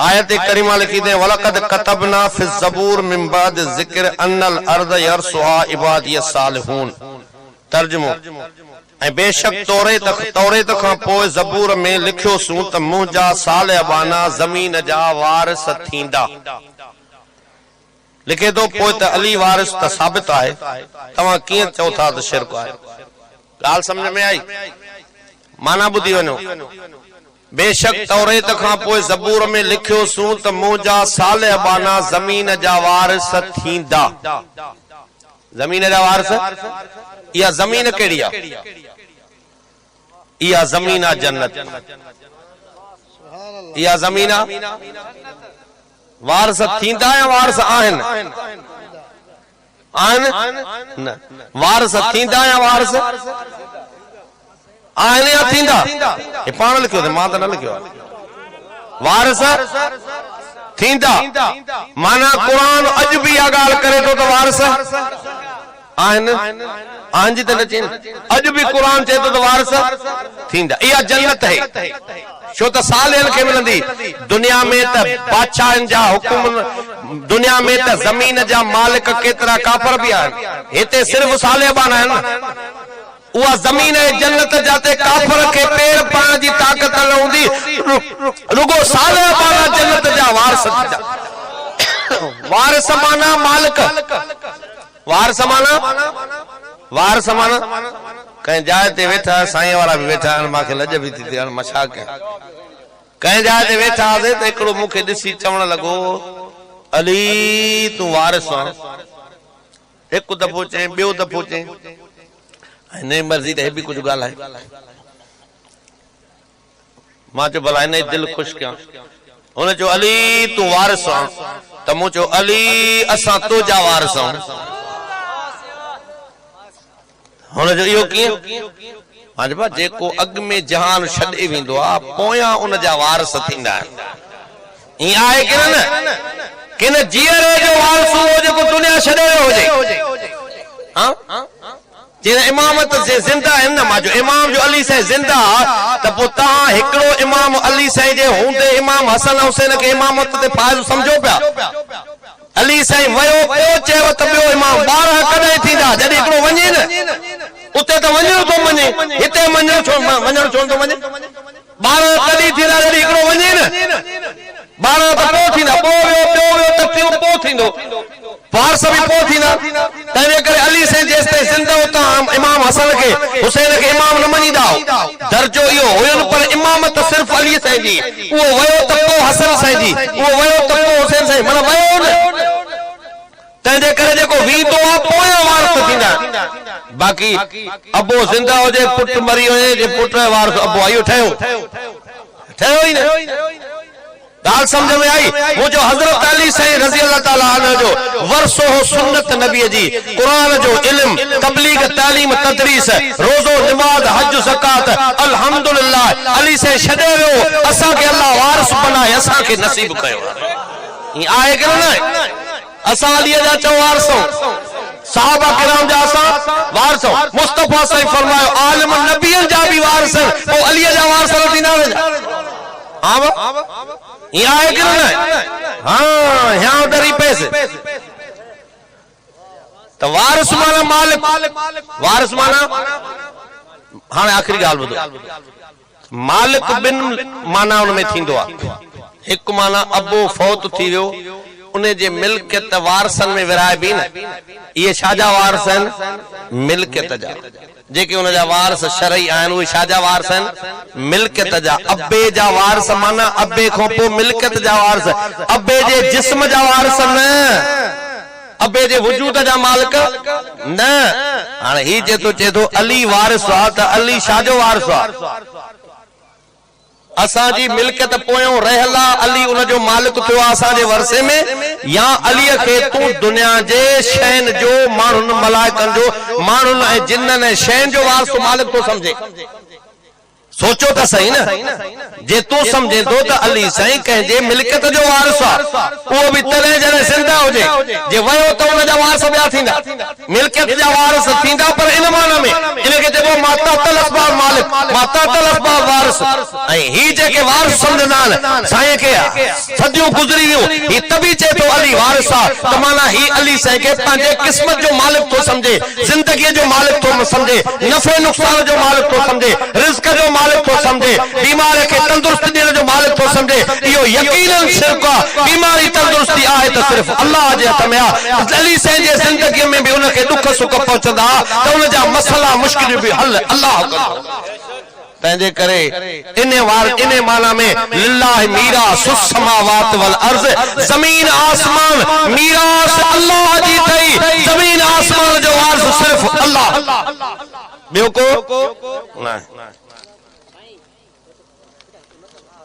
आयत करीमा लिखी दे वलकद कतबना फि ज़बूर मिन बाद ज़िक्र अन्नल अर्द यरसुहा इबादी सालिहून। तर्जुमो ऐं बेशक तौरेत खां पोइ ज़बूर में लिखियो सूं त मुंहिंजा सालिबाना ज़मीन जा वारिस थींदा। लिखे तो पोइ त अली वारिस त साबित आहे, तव्हां कीअं चओ था त शिरक आहे? ॻाल्हि समझ में आई? माना ॿुधी वञो। बेशक तौरेत खां पोइ ज़बूर में लिखियो सूं त मुंहिंजा सालिबाना ज़मीन जा वारिस थींदा। ज़मीन जा वारिस, इहा ज़मीन कहिड़ी आहे? इहा ज़मीन आहे जन्नत। इहा ज़मीन आहे वारिस थींदा या वारिस आहिनि? आहिनि न, वारिस थींदा या वारिस आहिनि या थींदा? ये पाण लिखियो अथई, मां त न लिखियो आहे। वारिस थींदा माना क़ुरान अॼु बि इहा ॻाल्हि करे थो त वारिस आहिनि। आहिनि जी त न चई, अॼु बि क़ुरान चए थो त वारिस थींदा। इहा जन्नत है, छो त सालिहनि खे मिलंदी। दुनिया में त बादशाहनि जा हुकुम, दुनिया में त ज़मीन जा मालिक केतिरा काफ़र बि आहिनि, हिते सिर्फ़ सालिबान आहिनि। उहा ज़मीन है जन्नत जाते काफ़र के पेर पाण जी ताकत न हूंदी, रुगो सालिबान जन्नत जा वारिस। वारिस माना मालिक, वारिस माना कहीं जाए ते वेठा साईं वारा भी वेठा आहिनि, मूंखे लॼ बि थी थिए, मां छा कयां? कहीं जाए ते वेठा हुआसीं त हिकिड़ो मूंखे ॾिसी चवण लॻो, अली तूं वारिस आहे। हिकु दफ़ो चई, ॿियो दफ़ो चई, हिन जी मर्ज़ी त हे बि कुझु ॻाल्हाए। मां चयो भला हिन जी दिलि ख़ुशि कयां। हुन चयो अली तूं वारिस आहे, त मूं चयो अली असां तुंहिंजा वारिस आहियूं। हुन जो इहो कीअं? मां चयो जेको अॻु में जहान छॾे वेंदो आहे पोयां उन जा वारिस थींदा आहिनि। ईअं आहे कि न? कि न जीअरे जो वारिस उहो जेको दुनिया छॾे वियो हुजे। जीअं इमामत से ज़िंदा आहिनि न, मां चयो इमाम जो अली साईं ज़िंदा त पोइ तव्हां हिकिड़ो इमाम अली साईं जे हूंदे इमाम हसन हुसैन खे इमामत ते फाइज़ सम्झो पिया। अली साईं वयो पोइ चयो त ॿियो इमाम 12 कॾहिं थींदा? जॾहिं हिकिड़ो वञे न, उते त वञणो थो वञे, हिते वञणो छो थो वञे? 12 तॾहिं थींदा जॾहिं हिकिड़ो वञे न। 12 त पोइ थींदा, पोइ वियो त पोइ थींदो, वारिस बि पोइ थींदा। तंहिंजे करे अली साईं जेसि ताईं ज़िंदा उतां इमाम हसन खे हुसैन खे इमाम न मञींदा। दर्जो इहो हुयुनि, पर इमामत सिर्फ़ अली साईं जी। उहो वयो त पोइ हसन साईं जी, उहो वयो त पोइ हुसैन साईं, माना वयो न। तंहिंजे करे जेको वींदो आहे पोयां वारिस थींदा। बाक़ी अबो ज़िंदा हुजे, पुट मरी वञे, जे पुट जो वारिस अबो इहो ठहियो ई न। ॻाल्हि समझ में आई? वो जो हज़रत अली साईं रज़ी अल्लाह ताला अन्हु जो वरसो हो सुन्नत नबी जी, कुरान जो इल्म, तबलीग, तालीम, तदरीस, रोज़ो, नमाज, हज, ज़कात, अल्हम्दुलिल्लाह अली साईं छॾे वियो, असां खे अल्लाह वारिस बनाए, असां खे नसीब कयो। ई आहे कि न? असां अली जा चओ वारिस, सहाबा किराम जा असां वारिस। मुस्तफा साईं फरमायो आलिम नबियन जा भी वारिस, पोइ अली जा वारिस न थींदा? हां ये आए कि न? हाँ यहाँ डरी पैसे तो वारिस माना मालिक, वारिस माना हाँ आखिरी गाल बुधो, मालिक बिन माना उनमें थींदो आहे। एक माना अबो फौत थी वियो, उन्हें जे मिल्कियत वारसन में विराए भी न। ये शाजा वारसन मिल्कियत जा, जेके उन जा वारस शरई आहिनि उहे शाजा वारस आहिनि मिल्कियत जा। अब्बे जा वारस माना अब्बे खां पोइ मिल्कियत जा वारस, अब्बे जे जिस्म जा वारस न, अब्बे जे वजूद जा मालिक न। हाणे ही जेतो चए थो अली वारिस आहे त अली शाजो वारिस आहे। असांजी मिल्कियत पोयों रहला अली उन जो मालिक थियो असांजे वरसे में, या अली खे तूं दुनिया जे शयुनि जो, माण्हुनि मलाइकनि जो, माण्हुनि ऐं जिन्ननि ऐं शयुनि जो वारिस मालिक तो समझे। सोचो तो सही ना, जे तू समझे तो अली साईं कंहिंजे मिल्कियत जो वारिस आहे, उहो बि तॾहिं जॾहिं ज़िंदा हुजे, जे वयो त उन जा वारिस ॿिया थींदा, मिल्कियत जा वारिस थींदा, पर इन माना में इनखे चइबो माता तलफ़बार मालिक, माता तलफ़बार वारिस। ऐं ही जेके वारिस सम्झंदा आहिनि साईं खे सदियूं गुज़री वियूं, ही तभी चए थो अली वारिस आहे, त माना ही अली साईं खे पंहिंजे क़िस्मत जो मालिक थो सम्झे, ज़िंदगीअ जो मालिक थो सम्झे, नफ़े नुक़सान जो मालिक थो सम्झे, रिज़्क़ जो मालिक तो समझे, बीमारी के तंदुरुस्ती देने जो मालिक तो समझे। यो यकीनन सिर्फ बीमारी तंदुरुस्ती आहे तो सिर्फ अल्लाह जे हथ में आहे। अली साईं जे ज़िंदगी में भी उनके दुख सुख पहुंचंदा तो उन जा मसला मुश्किल भी हल अल्लाह कंदो। तंहिंजे करे इन माना में लिल्लाह मीरास समावात वल अर्ज़, ज़मीन आसमान मीरास अल्लाह जी थई, ज़मीन आसमान जो वारिस सिर्फ अल्लाह, ॿियो को न।